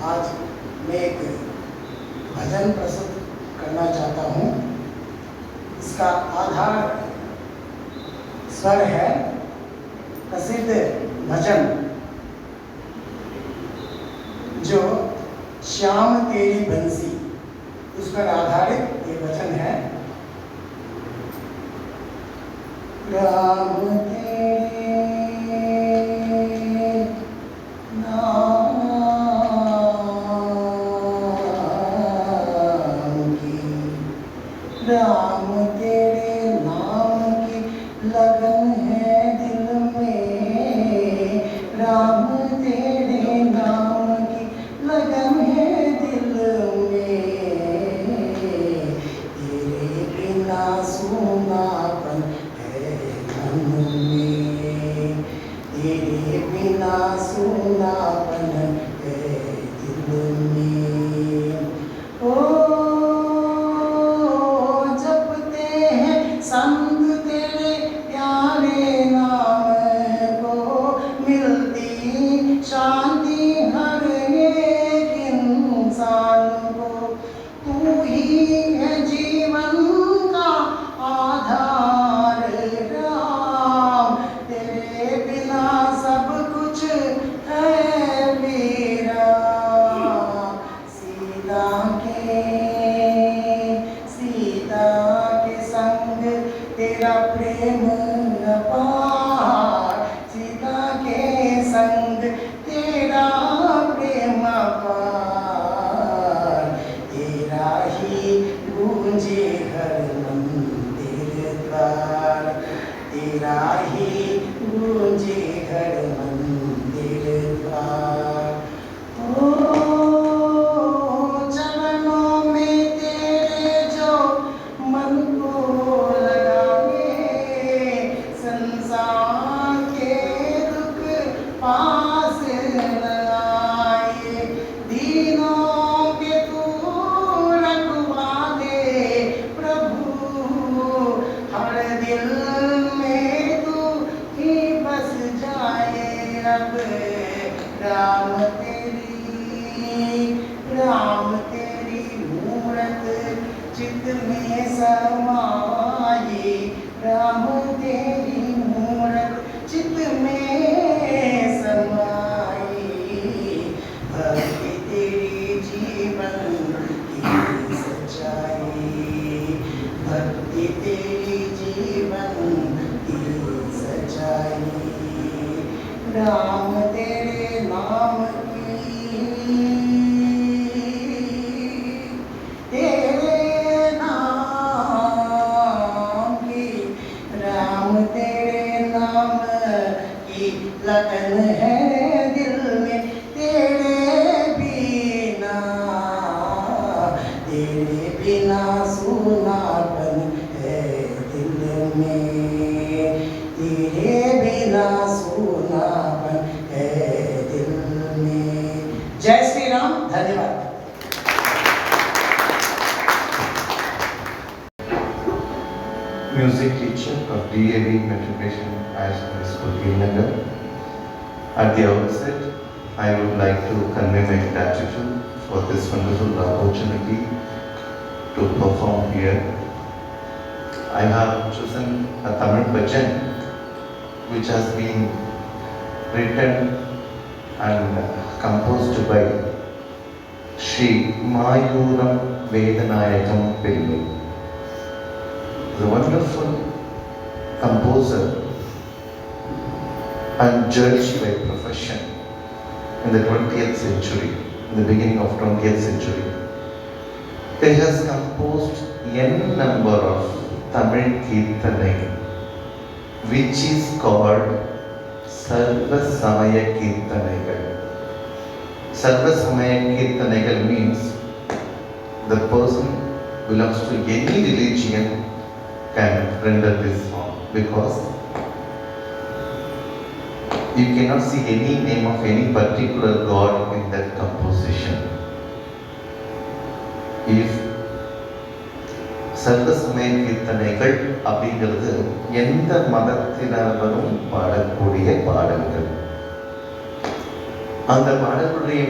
आज मैं एक भजन प्रस्तुत करना चाहता हूँ। इसका आधार स्वर है प्रसिद्ध भजन जो श्याम तेरी बंसी, उस पर आधारित ये वचन है। राम तेरे नाम की, राम तेरे नाम की लगन है दिल में, राम तेरे नाम की लगन है दिल में, तेरे बिना सूनापन है मन में, तेरे बिना सूनापन है दिल में। ओ जपते हैं संग तेरे प्यारे नाम को, मिलती शांति हर एक इंसान को, तू ही है जीवन का आधार राम, तेरे बिना सब कुछ है वीरा। सीता के संग तेरा प्रेम अपार, सीता के संग तेरा प्रेम अपार, तेरा ही गूंजे हर मंदिर द्वार, तेरा ही गूंजे हर मंदिर द्वार। ओ चरणों में तेरे जो मन को लगावे, संसार के दुख पास लगाए, दीनों के तू रखवाले प्रभु, हर दिल में तू ही बस जाए अब। राम तेरी मूरत चित्त में समाई, राम तेरी मूरत चित्त में समाई, भक्ति तेरी जीवन की सच्चाई, भक्ति तेरी जीवन की सच्चाई, राम तेरे नाम की, तेरे नाम की, राम तेरे नाम की लगन है दिल में, तेरे बिना सूनापन है दिल में, तेरे बिना सूनापन है दिल में। जय श्री राम। धन्यवाद। Music teacher of DAV Matriculation High School, Srinagar. At the outset, I would like to convey my gratitude for this wonderful opportunity to perform here. I have chosen a Tamil bhajan which has been written and composed by Sri Mayuram Vedanayakam Pillai. The wonderful composer and judge by profession in the 20th century, in the beginning of 20th century. He has composed n number of Tamil Kirtanai, which is called Sarva Samaya Kirtanaigal. Sarva Samaya Kirtanaigal means the person belongs to any religion can render this song, because you cannot see any name of any particular god in that composition. If சர்வசமய கீர்த்தனைகள் அப்படிங்கிறது எந்த மதத்தினரும் பாடக்கூடிய பாடல்கள். அந்த பாடலுடைய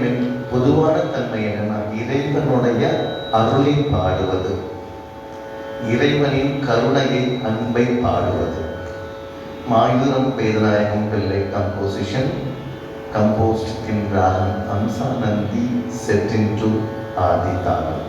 பொதுவான தன்மை என்னன்னா, இறைவனுடைய அருளை பாடுவது, இறைவனின் கருணையை, அன்பை பாடுவது. மாயூரம் வேதநாயகம் பிள்ளை composition, composed in Ragam Amsa Nandi, set into Adi Talam.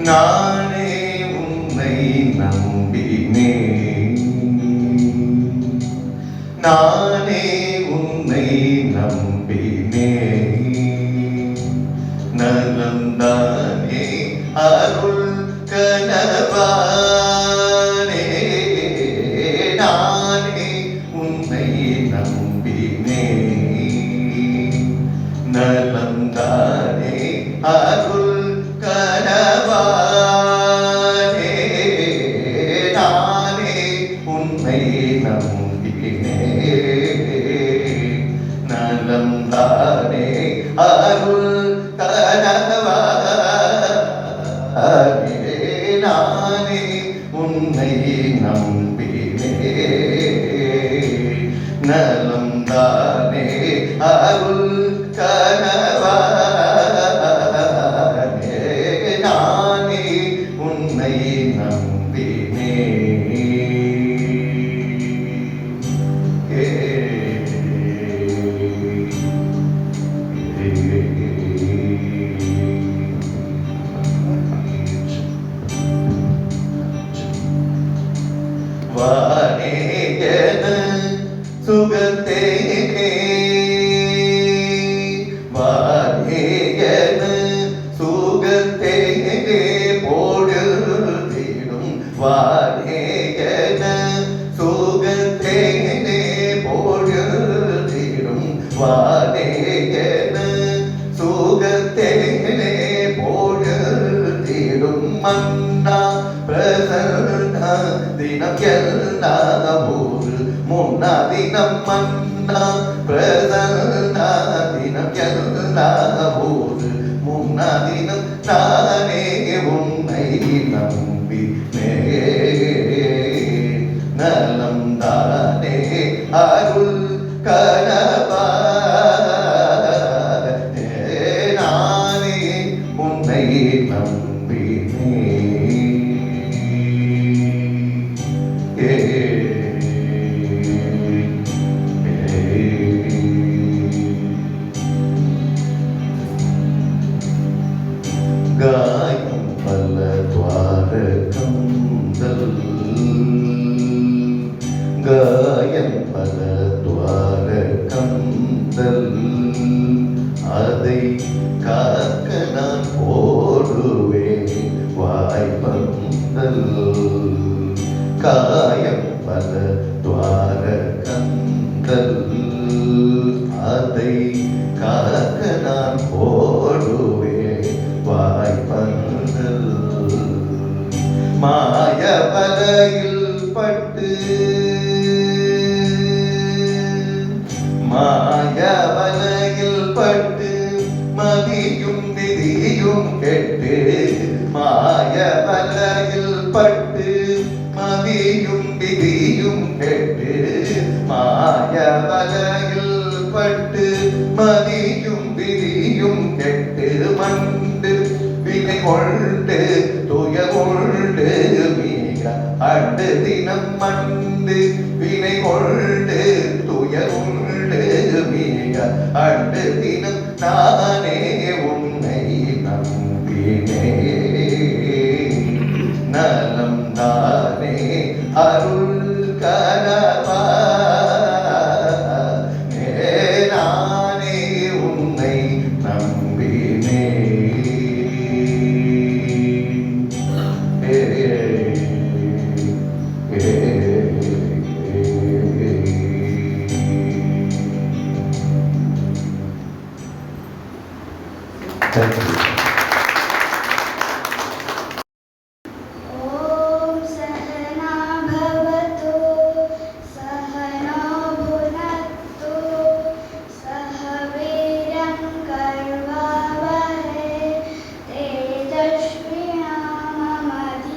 நானே உன்னை நம்பினேன், நானே உன்னை நம்பினேன், நலந்தானே அருள் கனவானே, நானே உன்னை நம்பினேன், நலந்தானே அருள் கனவானே, நானே உன்னை நம்பினேன், நலம் தானே அருள் கனவானே, நானே உன்னை நம்பினேன், நலம் தானே அருள் கனவானே, நானே உன்னை நம்பினேன். வானேயன சுகத்தேனே, வானேயன சுகத்தேனே பொழுதிடும், வானேயன சுகத்தேனே பொழுதிடும், வானேயன சுகத்தேனே பொழுதிடும், மன்னா பிரசன்னா தினம் எல்லாம் ஒரு முன்னா தினம், மன்னா பிரசன்னா தினம் எல்லாம் ஒரு முன்னா தினம், நானே உன்னை நம்பினேன், நலம் தானே அருள் கனவானே, நானே உன்னை நம்பினேன். காயம் பல துவாரகந்தல், காயம் பல துவாரகந்தல், அதை காக்க நான் போடுவேன் வாய்ப்பந்தல், காயம் பல துவாரகந்தல், அதை காக்க நான் போடுவேன் வாய்ப்பந்தல், மாய வலையில் பட்டு, மாய வலையில் பட்டு மதியும் விதியும் கெட்டு கொண்டு துயர் கொண்டு மிக அண்டு தினம் மண்டு வினை கொண்டு துயர் கொண்டு மிக அண்டு தினம் நானே உன்னை நம்பினே நலம் தானே அருள் கரவா நானே உன்னை நம்பினே Thank you. ॐ सहना भवतु सहनो भुनक्तु सह वीर्यं कर्वावहै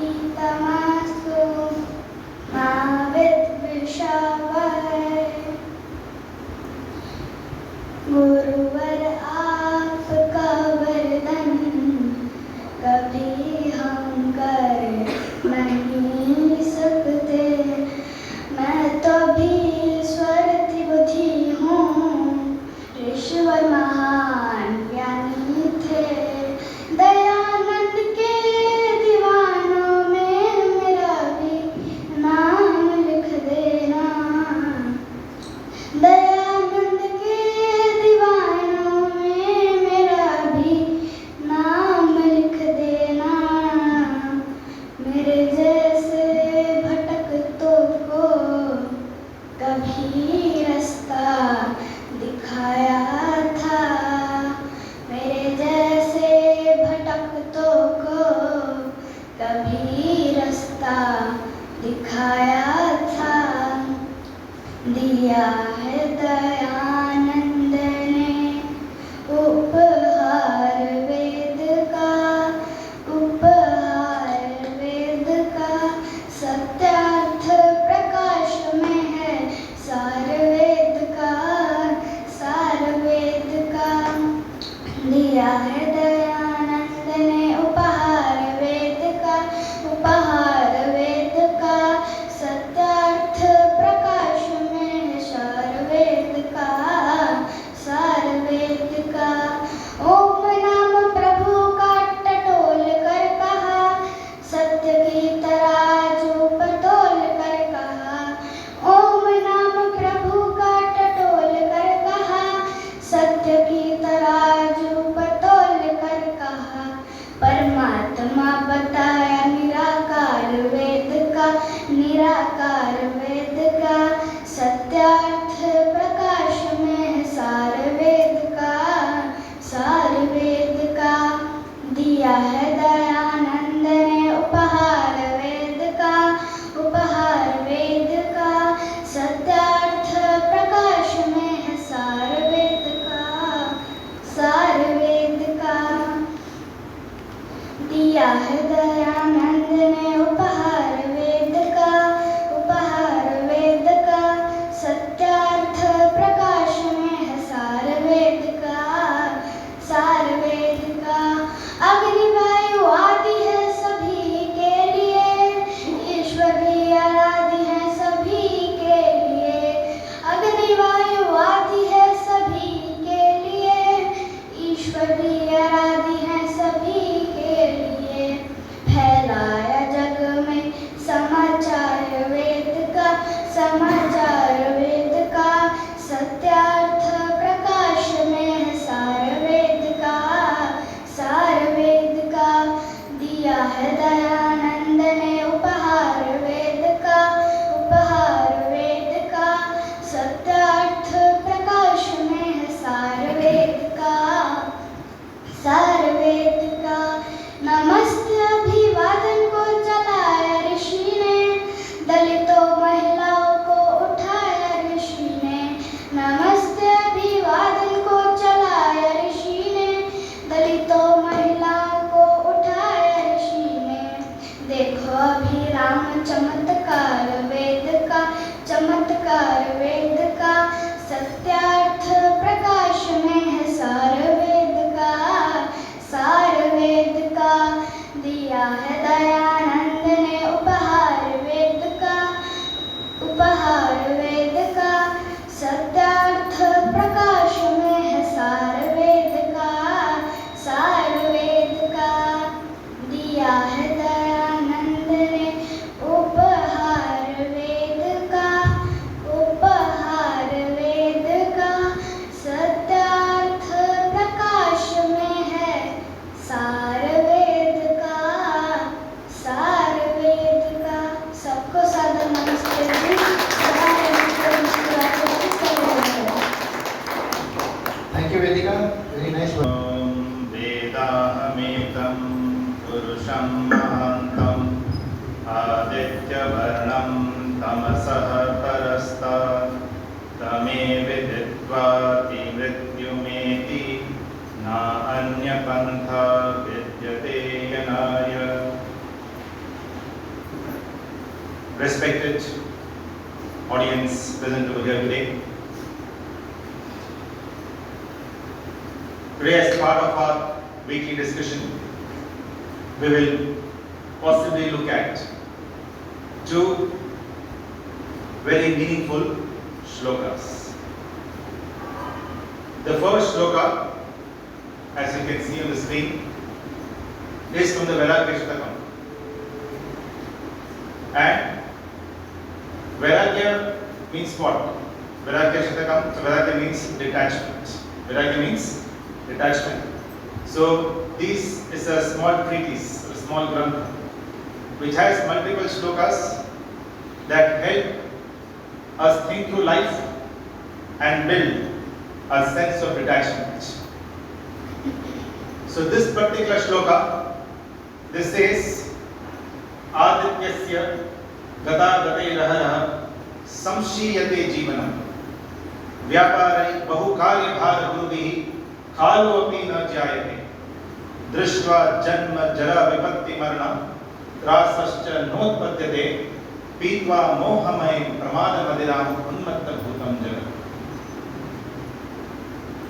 तेजस्विनामधीतमस्तु मा विद्विषावहै। गुरुवर आपका वरदान कभी हम कर नहीं सकते। मैं तो भी ईश्वर बुद्धि हूँ, ईश्वर महान ज्ञानी थे। दयानंद के दीवानों में मेरा भी नाम लिख देना। दयानंद के दीवानों में मेरा भी नाम लिख देना। मेरे जैसे भटकतों को कभी रास्ता दिखाया था। मेरे जैसे भटकतों को कभी रास्ता दिखाया था। दिया है दयानंद ने उपहार वेद का, उपहार वेद का। सत्यार्थ प्रकाश में है सार वेद का, सार वेद का। दिया है दयानंद ने उपहार वेद का, उपहार वेद का। सत्यार्थ प्रकाश में है सार वेद का, सार वेद का। ओम नाम प्रभु का टटोल कर कहा, सत्य की तराजू पर तोल कर कहा। ओम नाम प्रभु का टटोल कर कहा, सत्य की तराजू पर तोल कर कहा। परमात्मा बताया निराकार वेद का, निराकार वेद का। सत्यार्थ प्रकाश में है सार वेद का, सार वेद का। दिया है दयानंद ने उपहार वेद का, उपहार वेद का। सत्यार्थ प्रकाश में है सार वेद का, सार वेद का। दिया है दयानंद ने उपहार वेद का, उपहार वेद का। सत्यार्थ प्रकाश में है सार वेद का, सार वेद का। अग्नि वायु आदि है सभी के लिए, ईश्वर भी आराध्य है सभी के लिए। अग्नि वायु आदि है सभी के लिए, ईश्वर भी आराध्य है सभी के लिए। फैलाया जग में समाचार वेद का, समाचार वेद का। सत्यार्थ प्रकाश में है सार वेद का, सार वेद का। दिया है दयानंद ने उपहार वेद का, उपहार वेद का। सत्यार्थ प्रकाश में है सार वेद का, सार वेद का। नमस्ते अभिवादन को चलाया ऋषि ने, दलितों महिलाओं को उठाया ऋषि ने। नमस्ते अभिवादन को चलाया ऋषि ने, दलितों महिलाओं को उठाया ऋषि ने। दिया है दयानंद ने उपहार वेद का सत्यार्थ प्रकाश में है सार वेद का दिया है दयानंद ने उपहार वेद का सत्यार्थ प्रकाश में है सार वेद का सबको सादर नमस्ते जी। Thank you, Vedika. Very nice one. वेदाहमेतं पुरुषं महान्तं आदित्यवर्णं तमसः परस्तात् तमे विदित्वाति मृत्युमेति नान्यपन्था विद्यते यनाय। Respected audience present over here today. Today, as part of our weekly discussion, we will possibly look at two very meaningful shlokas. The first shloka, as you can see on the screen, is from the Vairagya Shatakam. And Vairagya means what? Vairagya Shatakam, so Vairagya means detachment. Vairagya means detachment. So this is a small treatise, a small grantha, which has multiple shlokas that help us think through life and build a sense of detachment. So this particular shloka, this says, Adityasya gata gatairahara samshiyate jivanam vyaparai bahukarya bhara guruvihi खालो अपि न जायते दृष्ट्वा जन्म जरा विपत्ति मरण त्रासश्च नोत्पद्यते पीत्वा मोहमय प्रमाद मदिराम उन्मत्त भूतं जगत्.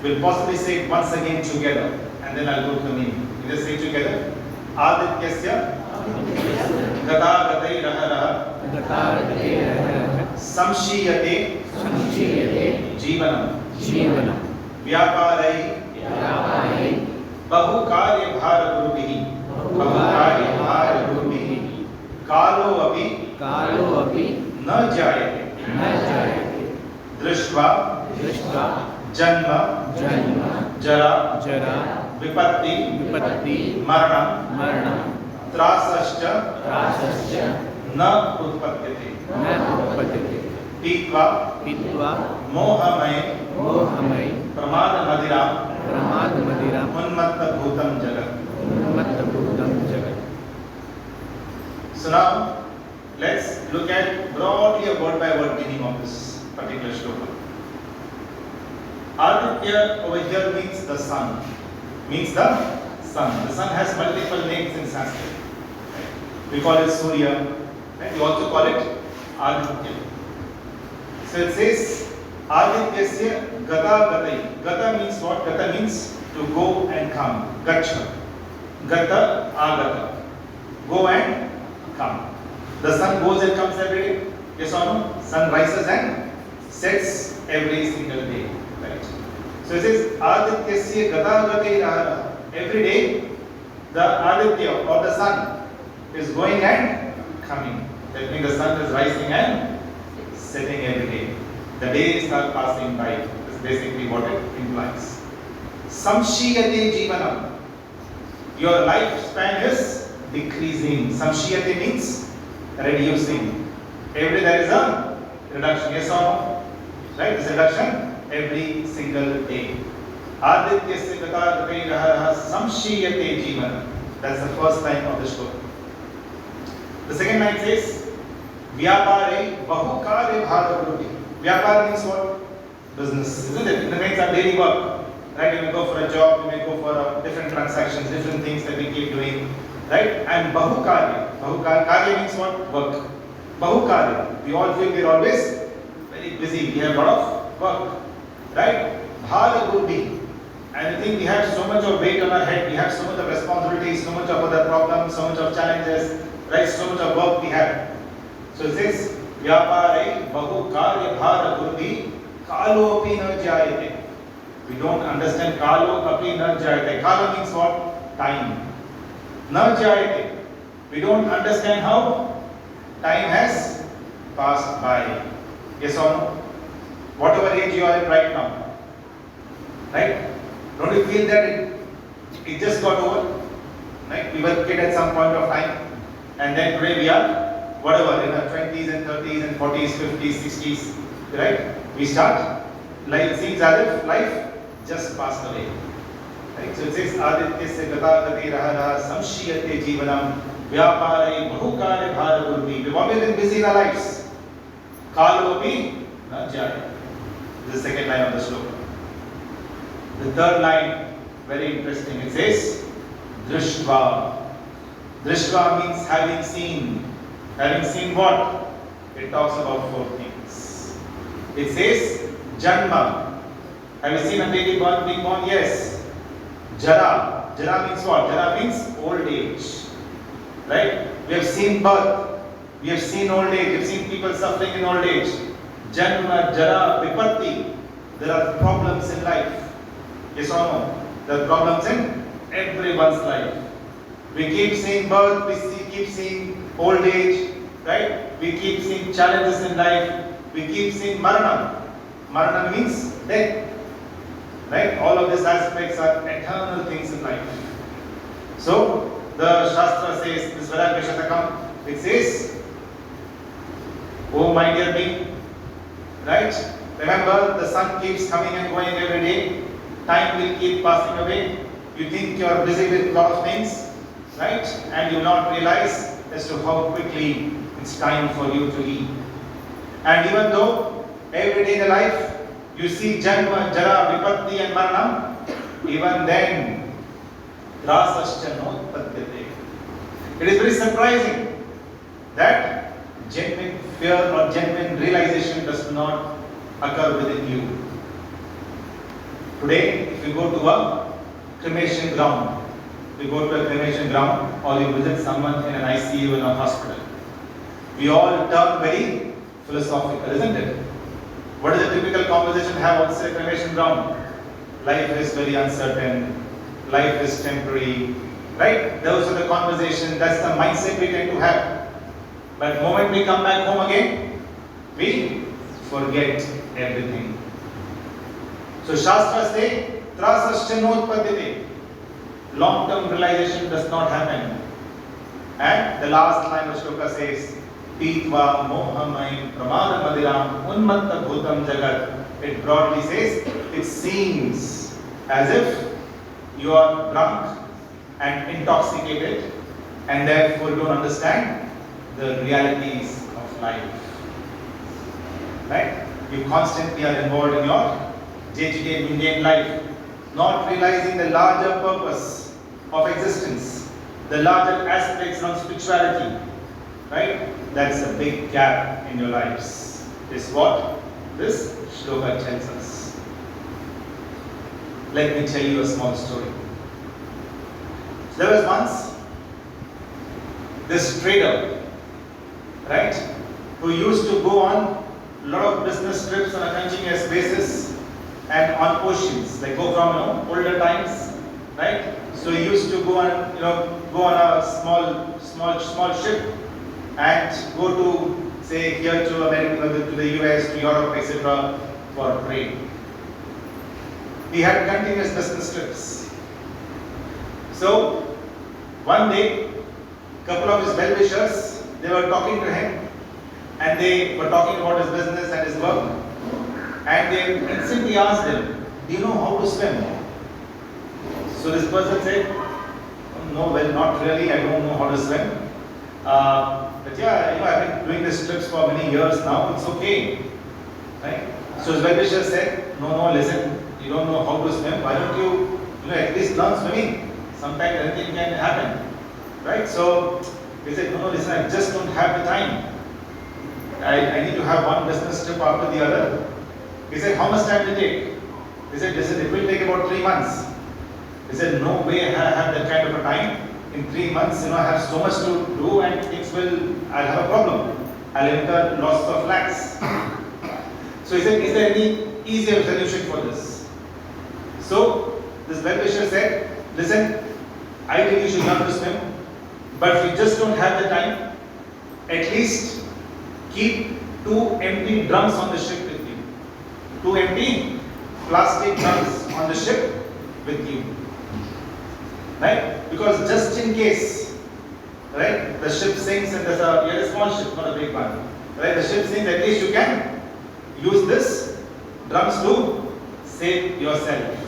We'll possibly say it once again together and then I'll go to the meaning. We just say it together. Adityasya gata gatairahara samshiyate जीवनम व्यापारै बहुकार्य भार गुरुभिः कालो अपि न जायते दृष्ट्वा जन्म जरा विपत्ति मरणं त्रासश्च न उत्पद्यते पीत्वा मोहमय प्रमाद मदिराम उन्मत्त भूतं जगत्. So now let's look at broadly a word by word meaning of this particular shloka. Aditya over here means the sun. The sun has multiple names in Sanskrit. We call it Surya, and we also call it Aditya. So it says Adityasya gata gatai. Gata means what? Gata means to go and come. Gacha. Gata agata. Go and come. The sun goes and comes every day. Yes or no? Sun rises and sets every single day. Right. So it says Adityasya gata gatai rahara. Every day the Aditya or the sun is going and coming. That means the sun is rising and setting every day. The days are passing by. That's basically what it implies. Samshiyate jivanam. Your lifespan is decreasing. Samshiyate means reducing. Every day there is a reduction. Yes or no? Right? This reduction every single day. Adityasya gata gatairahara samshiyate jivanam. That's the first line of the shloka. The second line says Vyapare bahukarya bhara guruvihi. Vyapar means what? Business, isn't it? It means our daily work. Right? You may go for a job, you may go for different transactions, different things that we keep doing. Right? And bahukarya. Karya means what? Work. Bahukarya. We all feel we are always very busy. We have a lot of work. Right? Bhara guruvihi. And I think we have so much of weight on our head, we have so much of responsibilities, so much of other problems, so much of challenges, right? So much of work we have. So it says, Vyaparai bahu karya bhara gurvi kalo api na jayate. We don't understand kalo api na jayate. Kalo means what? Time. Na jayate. We don't understand how time has passed by. Yes or no? Whatever age you are in right now. Right? Don't you feel that it just got over? Right? We were kid at some point of time, and then today we are whatever in our 20s and 30s and 40s, 50s, 60s. Right? We start. Like it seems as if life just passed away. Right? So it says Adityasya gata gati raha samshiyate jivanam vyaparai bahukare bhara gurvi. We've always been busy in our lives. Kalo api na jaya. This is the second line of the sloka. The third line, very interesting. It says Drishtva. Drishtva means having seen. Having seen what? It talks about four things. It says Janma. Have you seen a baby born, being born? Yes. Jara. Jara means what? Jara means old age. Right? We have seen birth. We have seen old age. We have seen people suffering in old age. Janma, Jara, Vipatti. There are problems in life. Yes or no? There are problems in everyone's life. We keep seeing birth, we keep seeing old age, right? We keep seeing challenges in life. We keep seeing marana. Marana means death. Right? All of these aspects are eternal things in life. So, the Shastra says, this Vairagya Shatakam, it says, oh my dear being, right? Remember, the sun keeps coming and going every day. Time will keep passing away. You think you are busy with a lot of things, right? And you will not realize as to how quickly it's time for you to leave. And even though every day in the life you see Janma, Jara, Vipatti and Maranam, even then, Rasascha notpadyate. It is very surprising that genuine fear or genuine realization does not occur within you. Today, if you go to a cremation ground, or you visit someone in an ICU in a hospital, we all turn very philosophical, isn't it? What is the typical conversation have on a cremation ground? Life is very uncertain, life is temporary, right? Those are the conversations, that's the mindset we tend to have. But the moment we come back home again, we forget everything. So Shastras say, Trasascha notpadyate. Long-term realization does not happen. And the last line of Shloka says, Pitva mohamayim pramada madiram unmatta bhutam jagat. It broadly says, it seems as if you are drunk and intoxicated and therefore you don't understand the realities of life. Right? You constantly are involved in your day-to-day mundane life, not realizing the larger purpose of existence, the larger aspects of spirituality, right? That's a big gap in your lives, is what this shloka tells us. Let me tell you a small story. There was once this trader, right, who used to go on a lot of business trips on a continuous basis and on oceans, like go from older times, right? So he used to go on a small ship and go to, say, here to America, to the US, to Europe, etc. for trade. He had continuous business trips. So one day, a couple of his well-wishers, they were talking to him, and they were talking about his business and his work. And they instantly asked him, do you know how to swim? So this person said, no, well, not really, I don't know how to swim. But yeah, I've been doing these trips for many years now, it's okay. Right? So his well-wisher said, no, listen, you don't know how to swim, why don't you, at least learn swimming? Sometimes anything can happen. Right? So he said, no, listen, I just don't have the time. I need to have one business trip after the other. He said, how much time will it take? He said, it will take about 3 months. He said, no way I have that kind of a time. in 3 months, I have so much to do and I'll have a problem. I'll incur loss of lakhs. So he said, is there any easier solution for this? So this well-wisher said, listen, ideally you should learn to swim, but if you just don't have the time, at least keep 2 empty drums on the ship with you. 2 empty plastic drums on the ship with you. Right? Because just in case, right, the ship sinks and there's a small ship, not a big one. Right? The ship sinks, at least you can use this drums to save yourself.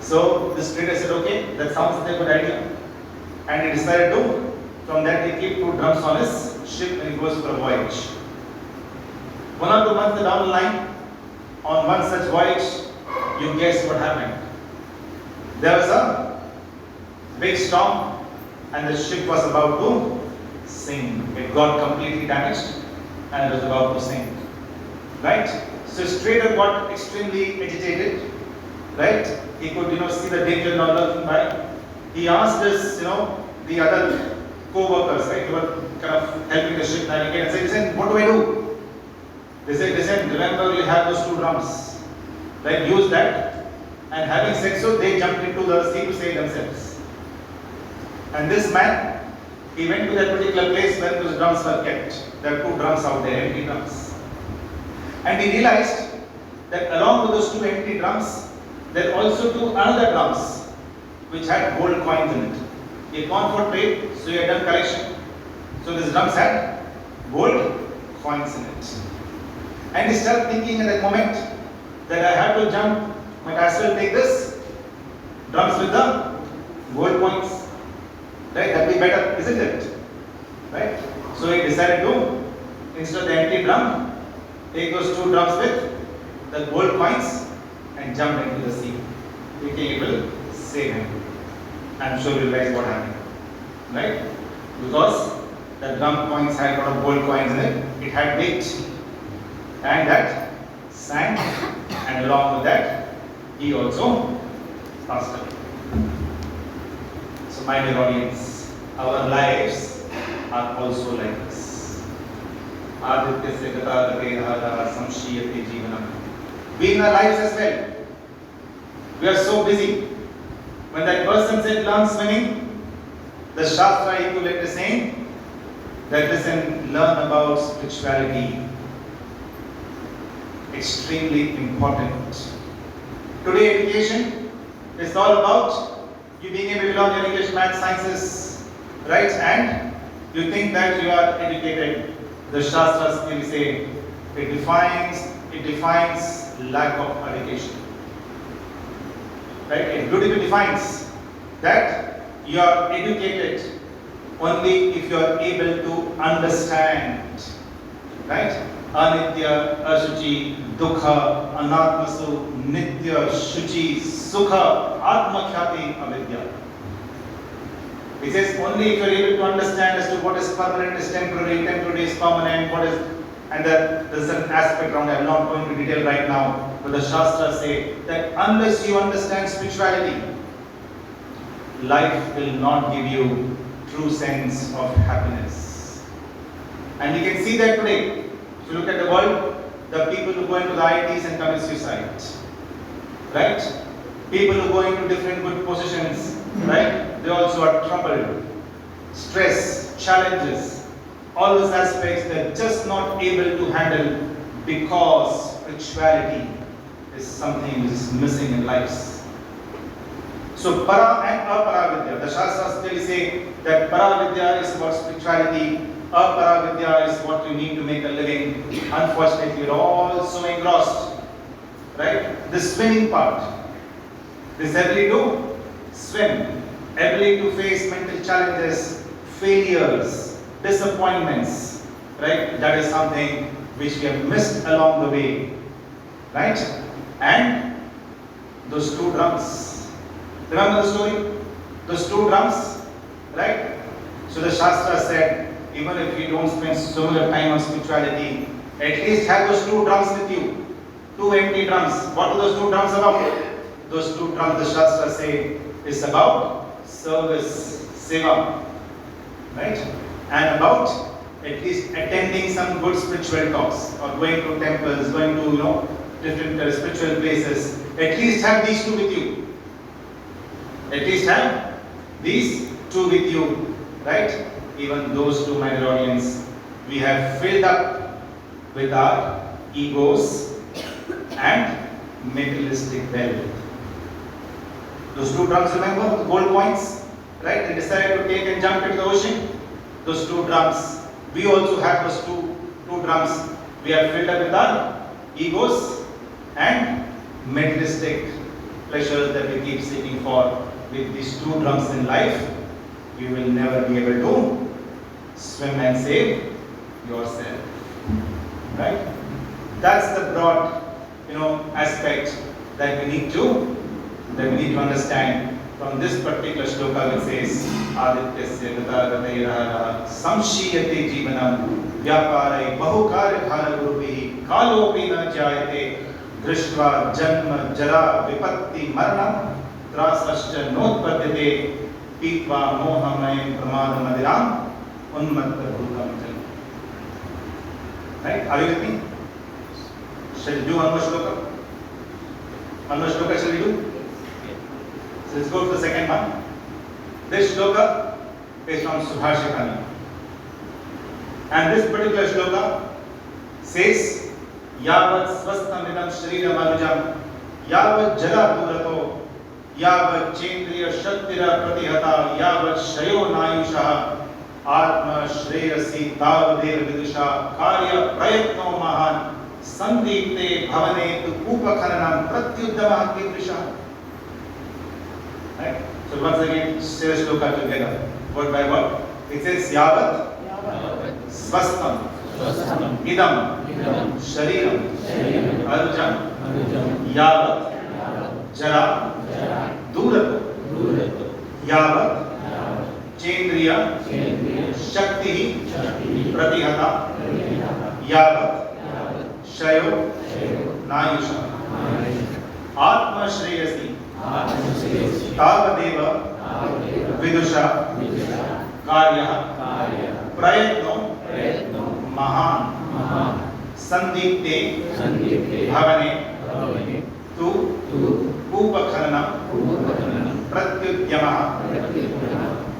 So this trader said, okay, that sounds like a good idea. And he decided to, from that he keep 2 drums on his ship when he goes for a voyage. 1 or 2 months down the line, on one such voyage, you guess what happened. There was a big storm and the ship was about to sink. It got completely damaged and it was about to sink. Right? So his trader got extremely agitated. Right? He could, see the danger now lurking by. He asked his, the other co-workers, right, who were kind of helping the ship navigate, and said, listen, what do I do? They said, listen, remember you have those 2 drums. Right? Use that. And having said so, they jumped into the sea to save themselves. And this man, he went to that particular place where those drums were kept. There are 2 drums out there, empty drums. And he realized that along with those 2 empty drums, there are also 2 other drums which had gold coins in it. He had gone for trade, so he had done collection. So these drums had gold coins in it. And he started thinking at that moment that I have to jump, might as well take this drums with the gold coins. Right? That will be better, isn't it? Right? So he decided to, instead of the empty drum, take those 2 drums with the gold coins and jump into the sea, thinking it will save him. I'm sure you realize what happened. Right? Because the drum coins had a lot of gold coins in it, it had weight. And that sank, and along with that, he also passed away. So, my dear audience, our lives are also like this. Aditya gata gate hada samshiyate jivanam. We in our lives as well. We are so busy. When that person said learn swimming, the Shastra equivalent is saying that listen, learn about spirituality. Extremely important. Today education is all about you being able to learn your English, math, sciences, right? And you think that you are educated. The Shastras clearly say it defines lack of education. Right? It beautifully defines that you are educated only if you are able to understand. Right? Anitya, Ashuchi, Dukha, Anatmasu, Nitya, Shuchi, Sukha, Atmakhyati, Avidya. It says only if you are able to understand as to what is permanent, is temporary, temporary is permanent, what is, and there is an aspect around it. I am not going into detail right now, but the Shastras say that unless you understand spirituality, life will not give you true sense of happiness. And you can see that today. If you look at the world, the people who go into the IITs and commit suicide, right? People who go into different good positions, right? They also are troubled, stress, challenges, all those aspects they're just not able to handle because spirituality is something which is missing in lives. So para and apara vidya, the Shastras clearly say that para vidya is about spirituality. Apara vidya is what you need to make a living. Unfortunately, we're all so engrossed. Right? The swimming part, this ability to swim, ability to face mental challenges, failures, disappointments, right? That is something which we have missed along the way. Right? And those 2 drums. Remember the story? Those 2 drums, right? So the Shastra said, even if you don't spend so much time on spirituality, at least have those 2 drums with you. 2 empty drums. What are those 2 drums about? Those 2 drums, the Shastras say, is about service seva, right? And about at least attending some good spiritual talks or going to temples, going to different spiritual places. At least have these two with you. At least have these two with you, right? Even those two, my dear audience, we have filled up with our egos and materialistic wealth. Those two drums, remember, the gold coins, right? They decided to take and jump into the ocean. Those two drums. We also have those two drums. We are filled up with our egos and materialistic pleasures that we keep seeking for. With these two drums in life, you will never be able to swim and save yourself. Right? That's the broad, aspect that we need to understand from this particular shloka, which says Adityasya Gatagatayaraha Samshiyate Jivanam Vyaparai Bahukare Bhara Gurubihi Kalopi Na Jayate Drishtva Janma Jara Vipatti Maranam Trasascha Notpadyate Pitva Mohamayam Pramada Madiram Unmatta Bhutam Jal. Right? Are you with me? Shall we do one more shloka? One more shloka shall we do? So let's go to the second one. This shloka is from Subhashitani. And this particular shloka says, Yavat swastamidam shriram anujam, Yavat jala durato, Yavat chendriya shaktira pratihata, Yavat shayo nayusha, Atma shreyasi tavadev vidusha, Karya prayatno mahan, Sandipte bhavane tu upakhananam pratyuddama kidrisha. Right? So once again, say the shloka together, word by word. It says, Yavat swastam idam shariram arujam yavat jara durato yavat chendriya shakti pratihata yavat shayo nayusha atma shreyasi tavadeva vidusha karya prayatno mahan sandipte bhavane tu upakhanam pratyudyamah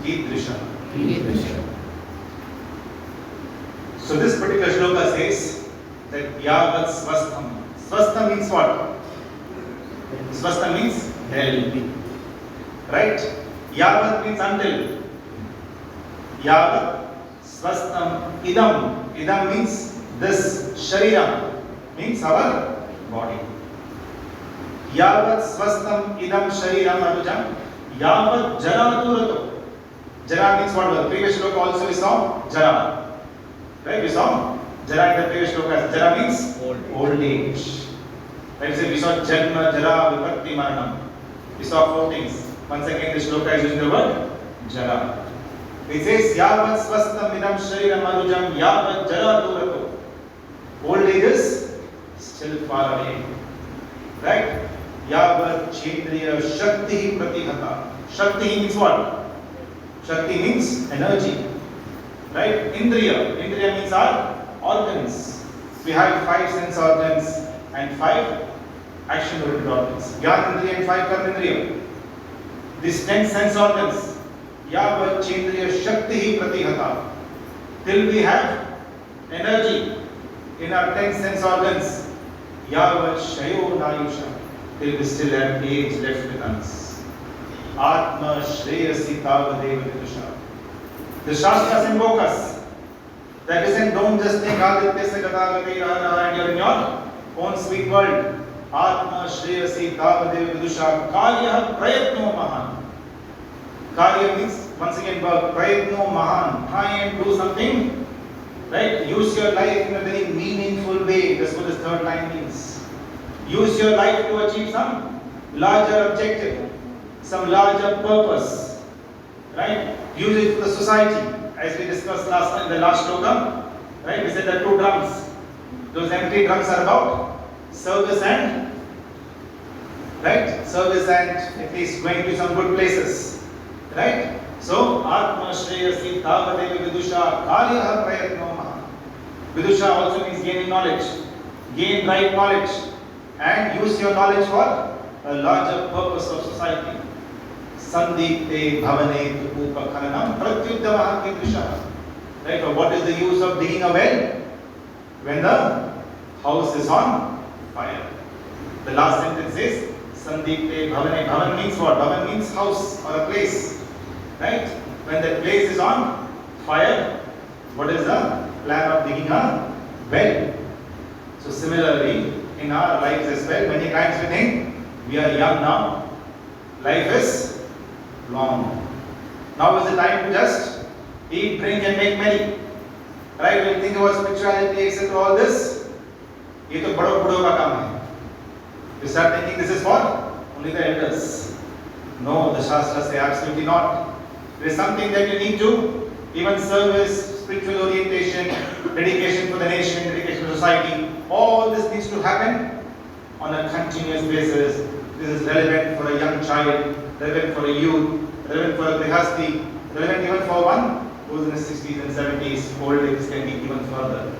kidrisha. So this particular shloka says that yavat swastham. Swastham means what? Swastham means healthy. Right? Yavat means until. Yavat swastham idam. Idam means this. Shariram means our body. Yavat swastham idam shariram arujam. Yavat jara durato. Jara means what? The previous shloka also we saw jara. Right? We saw jara in the previous shloka. Jara means old age. Right? We saw janma, jara, vipatti, maranam. We saw four things. Once again, this shloka is using the word jara. It says, Yavat swastam idam shariram arujam yavat jara durato. Old age is still far away. Right? Yavat chendriya shakti pratihata. Shakti means what? Shakti means energy. Right? Indriya. Indriya means our organs. We have 5 sense organs and 5 action-oriented organs. Gyan Indriya and 5 Karma Indriya. These 10 sense organs, Yavat Chendriya Shakti Pratihata. Till we have energy in our 10 sense organs, Yavat Shayo Nayusha. Till we still have age left with us. Atma Shreyasi Tavadeva Vidusha. The Shastras invoke us. That isn't, don't just think Adityasya Gatagatayaraha and you're in your own sweet world. Atma Shreyasi Tavadeva Vidusha Karya Prayatno Mahan. Karya means, once again, Prayatno Mahan. Try and do something, right? Use your life in a very meaningful way. That's what this third line means. Use your life to achieve some larger objective, some larger purpose, right? Use it for the society. As we discussed in the last shloka, right? We said the 2 drums. Those empty drums are about service and, right? Service and at least going to some good places, right? So, Atma Shreyasi Tavadevi Vidusha Karyaha Prayatno Maha. Vidusha also means gaining knowledge. Gain right knowledge and use your knowledge for a larger purpose of society. Sandipte Bhavane Upakhanam Pratyuddamaha Kidrisha. Right? Or what is the use of digging a well when the house is on fire? The last sentence is Sandipte Bhavane. Bhavan means what? Bhavan means house or a place. Right? When that place is on fire, what is the plan of digging a well? So similarly, in our lives as well, many times we think we are young now, life is long. Now is the time to just eat, drink and make merry. Right? When you think about spirituality, etc., all this, ये तो बड़ों बूढ़ों का काम है. You start thinking this is for only the elders. No, the Shastras say absolutely not. There is something that you need to, even service, spiritual orientation, dedication for the nation, dedication to society. All this needs to happen on a continuous basis. This is relevant for a young child, relevant for a youth, relevant for a grihasti, relevant even for one who is in his 60s and 70s. Old age can be even further.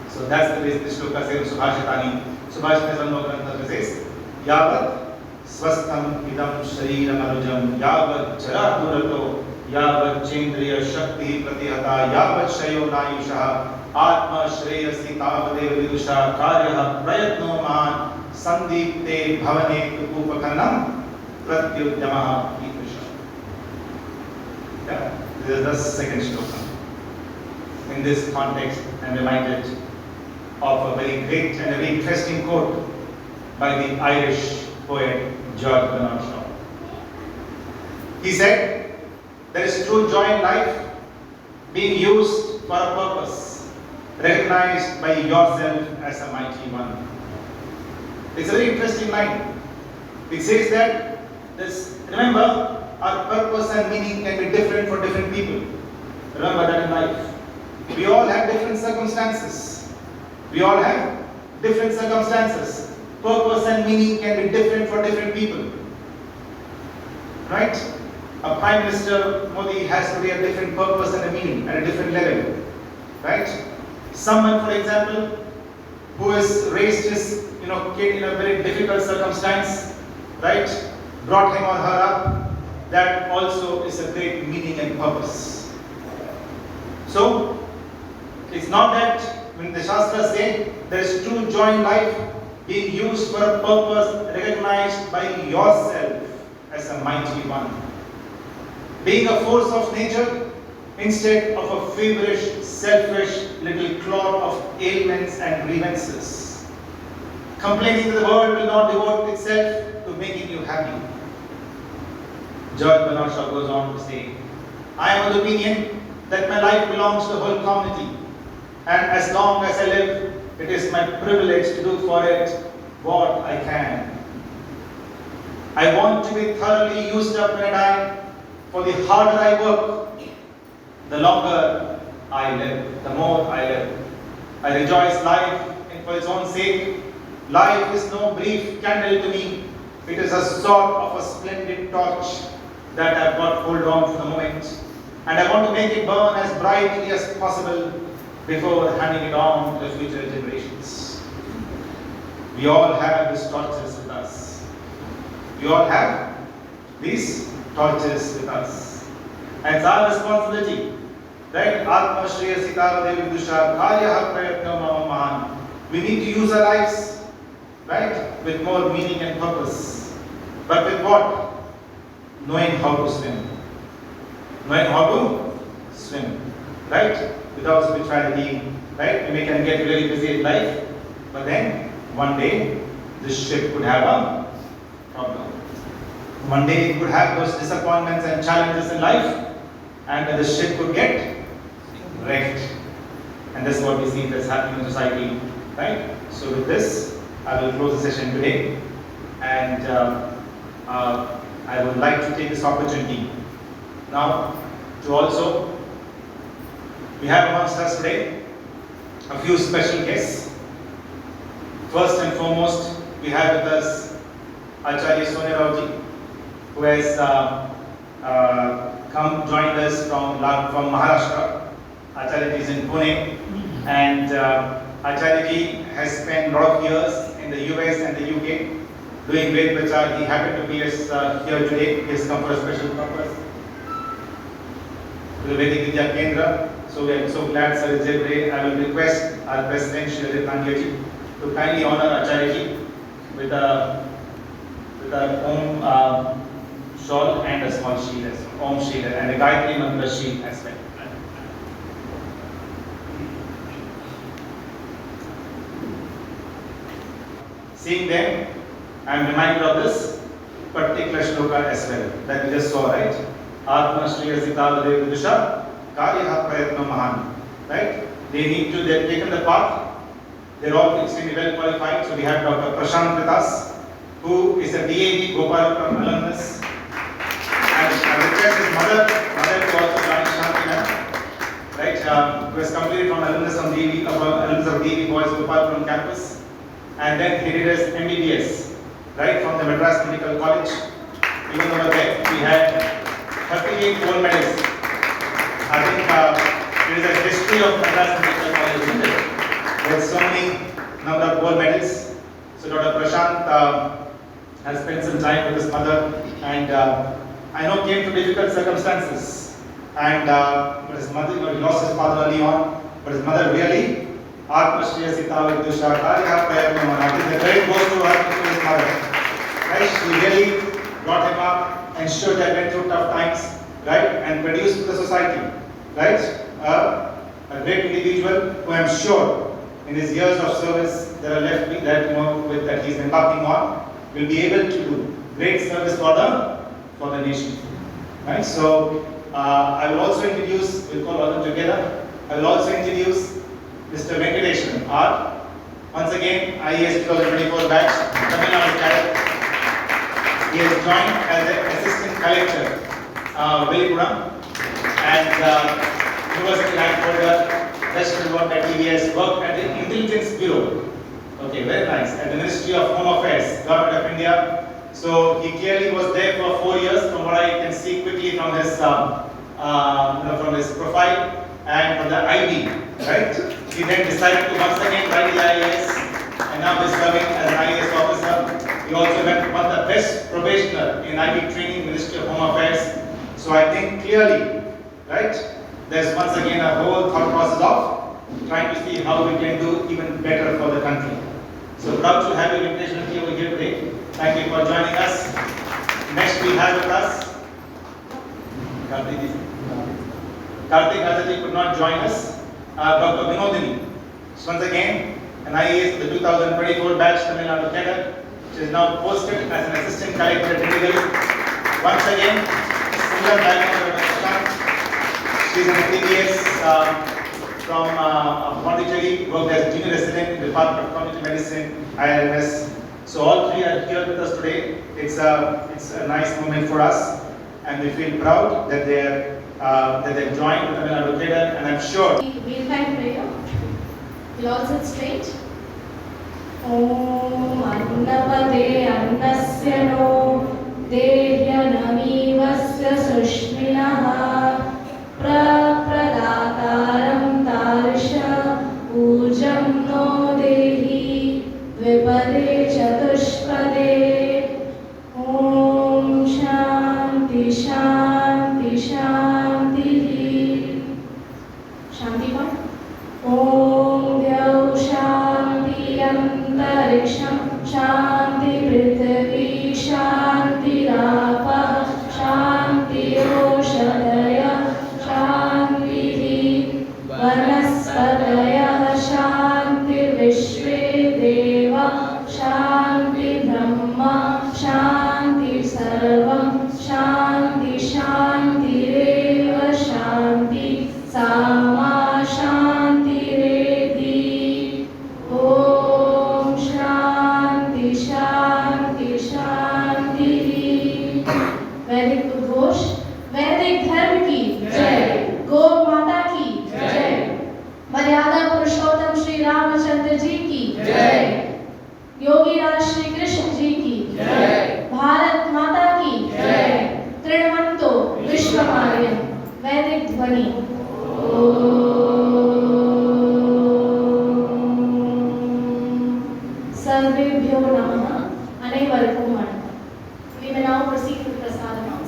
So that's the way this shloka says, Subhashitani. Subhashitani Sannograntha says, Yavat Swastham idam shariram anujam yavat jara durato yavat chendriya shakti pratihata yavat shayo nayusha atma shreyasi tavadev vidusha karyaha prayatno mahan sandipte bhavane upakhanam pratyuddamaha idrisha. Yeah, this is the second shloka. In this context, I am reminded of a very great and a very interesting quote by the Irish poet George Bernard Shaw. He said, there is true joy in life being used for a purpose, recognized by yourself as a mighty one. It's a very interesting line. It says that remember, our purpose and meaning can be different for different people. Remember that in life. We all have different circumstances. We all have different circumstances. Purpose and meaning can be different for different people. Right? A Prime Minister Modi has to be a different purpose and a meaning at a different level. Right? Someone, for example, who has raised his kid in a very difficult circumstance, right? Brought him or her up, that also is a great meaning and purpose. So, it's not that when the Shastras say there is true joy in life being used for a purpose recognized by yourself as a mighty one. Being a force of nature instead of a feverish, selfish little clod of ailments and grievances. Complaining that the world will not devote itself to making you happy. George Bernard Shaw goes on to say, I am of the opinion that my life belongs to the whole community, and as long as I live, it is my privilege to do for it what I can. I want to be thoroughly used up when I die, for the harder I work, the longer I live, the more I live. I rejoice life and for its own sake. Life is no brief candle to me. It is a sort of a splendid torch that I have got hold on for the moment. And I want to make it burn as brightly as possible before handing it on to the future generations. We all have these torches with us. We all have these torches with us. And it's our responsibility, right? Atma Shreya Sitara Devi Dusha Karyaha Prayatno Mamahan. We need to use our lives, right? With more meaning and purpose. But with what? Knowing how to swim. Knowing how to swim, right? Without spirituality, right? We can get really busy in life, but then one day this ship could have a problem. One day it could have those disappointments and challenges in life, and the ship could get wrecked. And that's what we see that's happening in society, right? So with this, I will close the session today, and I would like to take this opportunity now to also, we have amongst us today a few special guests. First and foremost, we have with us Acharya Sonia Rauji, who has come joined us from Maharashtra. Acharya is in Pune, and Acharya has spent a lot of years in the US and the UK doing great prachar. He happened to be here today. He has come for a special purpose to the Vedic Vidya Kendra. So we are so glad Sir is here. I will request our President Shri Ajit Nandiaji to kindly honor Acharya with a Om shawl and a small shield as well, Om shield and a Gayatri Mantra shield as well. Seeing them, I am reminded of this particular shloka as well that we just saw, right? Atma Shriya Sita Vadev Vidusha Karyaha Prayatna Mahan. Right? They've taken the path. They're all extremely well qualified. So we have Dr. Prashant with us, who is a DAV Gopalapuram alumnus. And I request his mother to also join Shanti, right? Who has completed from alumnus of DAV Boys Gopalapuram campus. And then he did his MBBS, right, from the Madras Medical College. Even over there, we had 38 gold medals. I think there is a history of Madras Medical College, isn't it? There's so many number of gold medals. So Dr. Prashant has spent some time with his mother, and I know came to difficult circumstances. And but his mother, he lost his father early on, but his mother really. Atma Shriya Sita Vidusha Karyaha Prayatna Mahan. The credit goes to her, to his mother. Right? She really brought him up, ensured that went through tough times, right? And produced to the society, right? A great individual who I'm sure in his years of service that are left that he's embarking on will be able to do great service for the nation. Right? So I will also introduce, we'll call all of them together. I will also introduce Mr. Venkateswaran R. Once again, IAS 2024 batch, Tamil Nadu cadet. He has joined as an assistant collector, Bhajan, and university rank holder, best reward at TVS, worked at the Intelligence Bureau. Okay, very nice. At the Ministry of Home Affairs, Government of India. So he clearly was there for 4 years, from what I can see quickly from his profile and from the IB, right? He then decided to once again write the IAS, and now he's serving as an IAS officer. He also won the best probationer in IB training, Ministry of Home Affairs. So I think clearly, right, there's once again a whole thought process of trying to see how we can do even better for the country. So proud to have your invitation over here today. Thank you for joining us. Next we have with us Kartik Ajaji could not join us. Dr. Vinodini. So once again, an IAS the 2024 batch Tamil Nadu cadet. She is now posted as an assistant collector at Indigal. Once again, similar background as she is an MBBS from Pondicherry, worked as junior resident in the Department of Community Medicine, IRMS. So all three are here with us today. It's a nice moment for us, and we feel proud that they've joined the Tamil Nadu cadet, and I'm sure. Mealtime prayer. We'll all sit straight. Om Annavade Annasya no Dehyanamivasya Sushminaha Prapradataram Tarisha Ujam no Dehi Vipade Chatushpade. Om Shanti Shanti Shanti. Shanti part. Om Dhyau Shanti Antariksham Shanti Prithvi Shanti Rapah Shanti Oshadaya Shanti Vanaspataya Shanti Vishve Deva Shanti Brahma Shanti Sarvam Shanti Shanti Reva Shanti Sama Shanti Redi. Om Shanti Shanti Shanti. वैदिक उद्घोष। वैदिक धर्म की जय, गौ माता की जय, मर्यादा पुरुषोत्तम श्री रामचंद्र जी की जय, योगी राज श्री कृष्ण जी की जय, भारत माता की जय, तृणवंतो विश्वमार्य received the prasadam.